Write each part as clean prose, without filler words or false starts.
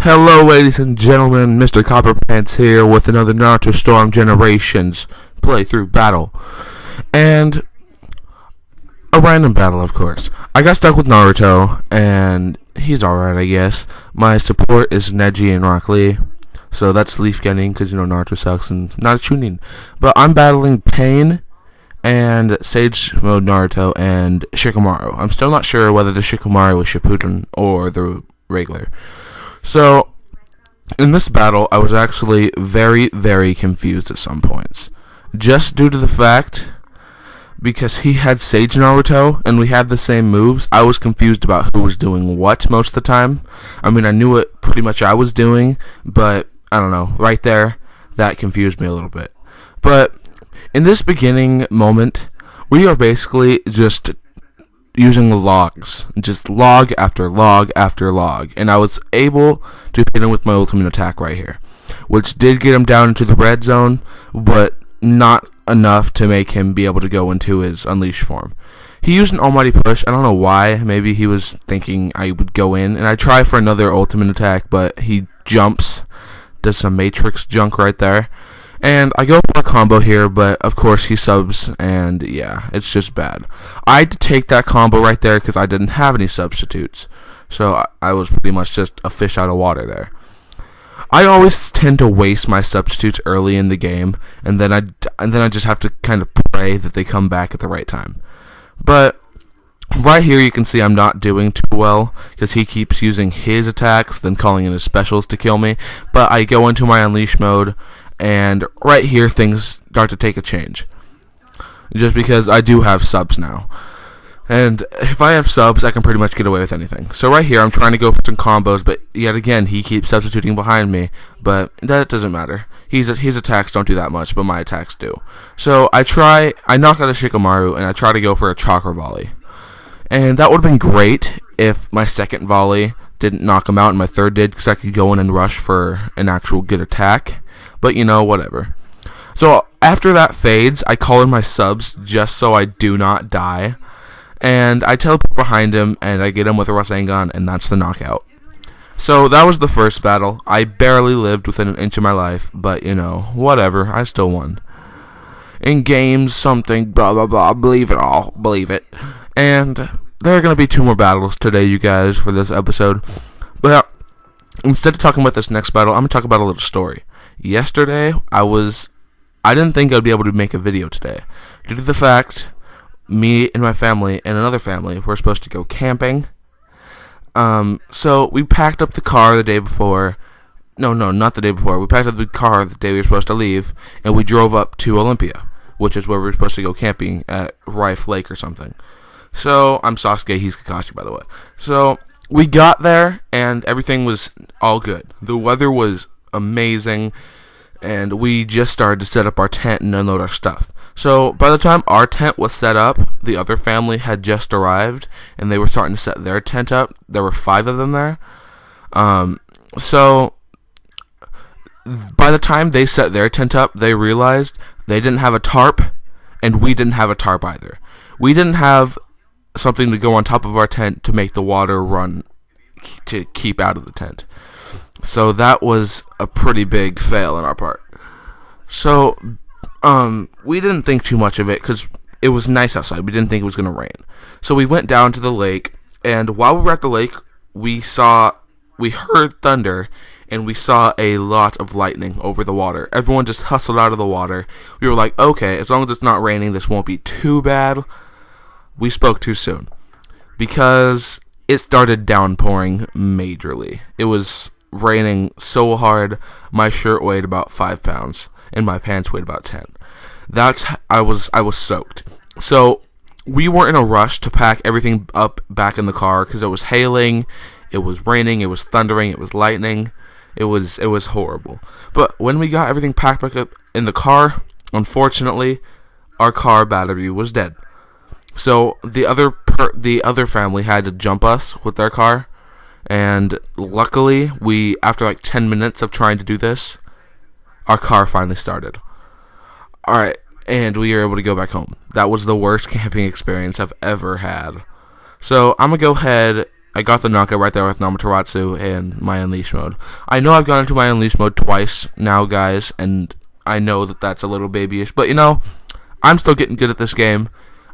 Hello, ladies and gentlemen. MrCopperPants here with another Naruto Storm Generations playthrough battle. And a random battle, of course. I got stuck with Naruto, and he's alright, I guess. My support is Neji and Rock Lee. So that's Leaf getting, because, Naruto sucks and not a Chunin. But I'm battling Pain and Sage Mode Naruto and Shikamaru. I'm still not sure whether the Shikamaru is Shippuden or the regular. So, in this battle, I was actually very, very confused at some points. Just due to the fact, because he had Sage Naruto, and we had the same moves, I was confused about who was doing what most of the time. I mean, I knew what pretty much I was doing, but, I don't know, right there, that confused me a little bit. But, in this beginning moment, we are basically just using logs, just log after log after log, and I was able to hit him with my ultimate attack right here, which did get him down into the red zone, but not enough to make him be able to go into his unleashed form. He used an almighty push. I don't know why. Maybe he was thinking I would go in, and I try for another ultimate attack, but he jumps, does some matrix junk right there. And I go for a combo here, but of course he subs, and yeah, it's just bad. I had to take that combo right there because I didn't have any substitutes. So I was pretty much just a fish out of water there. I always tend to waste my substitutes early in the game, and then I just have to kind of pray that they come back at the right time. But right here you can see I'm not doing too well because he keeps using his attacks, then calling in his specials to kill me. But I go into my unleash mode, and right here things start to take a change. Just because I do have subs now. And if I have subs, I can pretty much get away with anything. So right here I'm trying to go for some combos, but yet again he keeps substituting behind me. But that doesn't matter. His attacks don't do that much, but my attacks do. So I knock out a Shikamaru, and I try to go for a chakra volley. And that would have been great if my second volley didn't knock him out and my third did, because I could go in and rush for an actual good attack. But whatever. So after that fades, I call in my subs just so I do not die. And I teleport behind him, and I get him with a Rasengan, and that's the knockout. So that was the first battle. I barely lived within an inch of my life, but whatever, I still won. In games, something, blah, blah, blah, believe it all, believe it. And there are going to be 2 more battles today, you guys, for this episode. But instead of talking about this next battle, I'm going to talk about a little story. Yesterday, I didn't think I'd be able to make a video today, due to the fact me and my family and another family were supposed to go camping. So we packed up the car the day before. No, not the day before. We packed up the car the day we were supposed to leave, and we drove up to Olympia, which is where we were supposed to go camping at Rife Lake or something. So, I'm Sasuke, he's Kakashi, by the way. So, we got there, and everything was all good. The weather was amazing, and we just started to set up our tent and unload our stuff. So by the time our tent was set up, the other family had just arrived, and they were starting to set their tent up. There were 5 of them there. So by the time they set their tent up, they realized they didn't have a tarp, and we didn't have a tarp either. We didn't have something to go on top of our tent to make the water run to keep out of the tent. So that was a pretty big fail on our part. So, we didn't think too much of it because it was nice outside. We didn't think it was going to rain. So we went down to the lake, and while we were at the lake, we heard thunder, and we saw a lot of lightning over the water. Everyone just hustled out of the water. We were like, okay, as long as it's not raining, this won't be too bad. We spoke too soon because it started downpouring majorly. It was raining so hard, my shirt weighed about 5 pounds, and my pants weighed about 10. I was soaked. So we were in a rush to pack everything up back in the car because it was hailing, it was raining, it was thundering, it was lightning. It was horrible. But when we got everything packed back up in the car, unfortunately, our car battery was dead. So the other family had to jump us with their car. And luckily, after like 10 minutes of trying to do this, our car finally started. Alright, and we were able to go back home. That was the worst camping experience I've ever had. So, I'm going to go ahead I got the knockout right there with Namateratsu in my Unleash mode. I know I've gone into my Unleash mode twice now, guys, and I know that that's a little babyish, but you know, I'm still getting good at this game.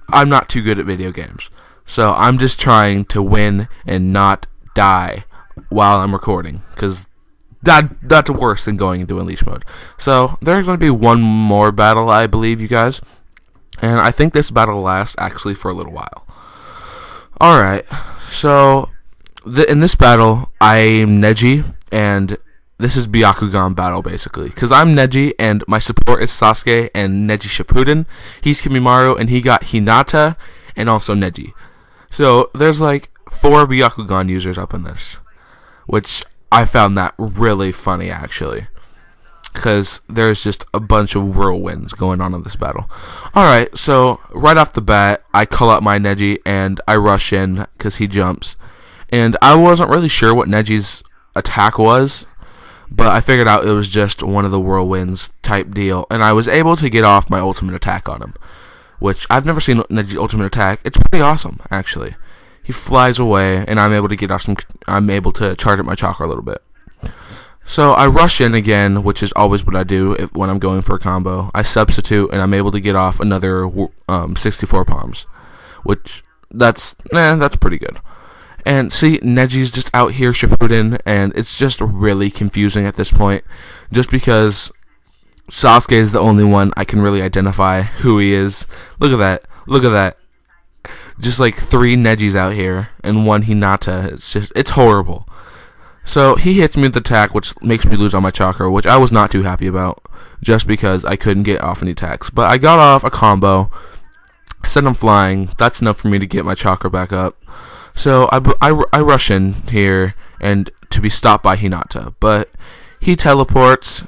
I'm not too good at video games. So I'm just trying to win and not die while I'm recording, because that's worse than going into Unleash mode. So there's going to be one more battle, I believe, you guys. And I think this battle lasts actually for a little while. Alright, so in this battle, I'm Neji, and this is Byakugan battle, basically. Because I'm Neji, and my support is Sasuke and Neji Shippuden. He's Kimimaro, and he got Hinata, and also Neji. So there's like 4 Byakugan users up in this, which I found that really funny, actually. Because there's just a bunch of whirlwinds going on in this battle. Alright, so right off the bat, I call out my Neji and I rush in because he jumps. And I wasn't really sure what Neji's attack was, but I figured out it was just one of the whirlwinds type deal. And I was able to get off my ultimate attack on him, which I've never seen Neji's ultimate attack. It's pretty awesome, actually. He flies away, and I'm able to get off I'm able to charge up my chakra a little bit. So I rush in again, which is always what I do when I'm going for a combo. I substitute, and I'm able to get off another 64 palms, which that's pretty good. And see, Neji's just out here Shippuden, and it's just really confusing at this point, just because Sasuke is the only one I can really identify who he is. Look at that. Look at that. Just like 3 Nejis out here and 1 Hinata. It's horrible. So he hits me with the attack, which makes me lose all my chakra, which I was not too happy about, just because I couldn't get off any attacks. But I got off a combo, sent him flying. That's enough for me to get my chakra back up. So I rush in here and to be stopped by Hinata, but he teleports.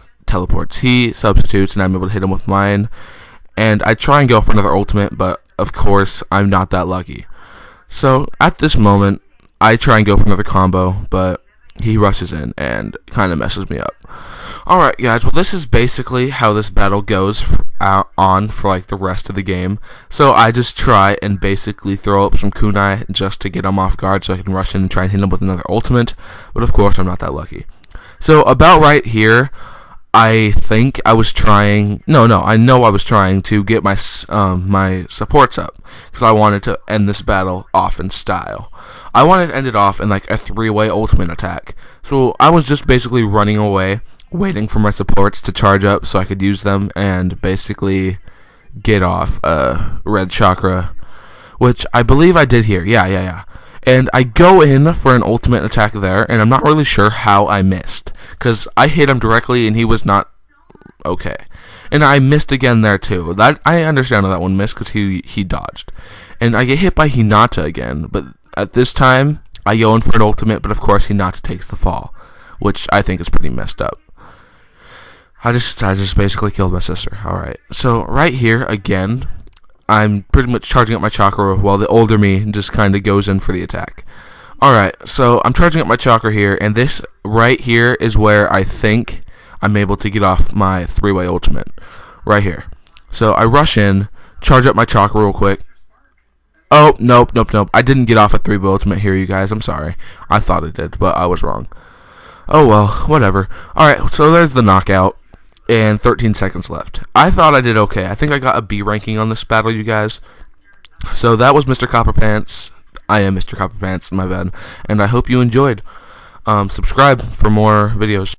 He substitutes, and I'm able to hit him with mine. And I try and go for another ultimate, but of course I'm not that lucky. So at this moment, I try and go for another combo, but he rushes in and kind of messes me up. Alright guys, well this is basically how this battle goes on for like the rest of the game. So I just try and basically throw up some kunai just to get him off guard so I can rush in and try and hit him with another ultimate. But of course I'm not that lucky. So about right here, I think I was trying, I know I was trying to get my my supports up, because I wanted to end this battle off in style. I wanted to end it off in like a 3-way ultimate attack. So I was just basically running away, waiting for my supports to charge up so I could use them and basically get off red chakra, which I believe I did here. Yeah. And I go in for an ultimate attack there, and I'm not really sure how I missed, because I hit him directly and he was not okay. And I missed again there too. That I understand how that one missed, because he dodged. And I get hit by Hinata again, but at this time I go in for an ultimate, but of course Hinata takes the fall, which I think is pretty messed up. I just basically killed my sister. Alright, so right here again, I'm pretty much charging up my chakra while the older me just kind of goes in for the attack. Alright, so I'm charging up my chakra here, and this right here is where I think I'm able to get off my 3-way ultimate. Right here. So I rush in, charge up my chakra real quick. Oh, nope. I didn't get off a 3-way ultimate here, you guys. I'm sorry. I thought it did, but I was wrong. Oh well, whatever. Alright, so there's the knockout. And 13 seconds left. I thought I did okay. I think I got a B ranking on this battle, you guys. So that was MrCopperPants. I am MrCopperPants, my bad. And I hope you enjoyed. Subscribe for more videos.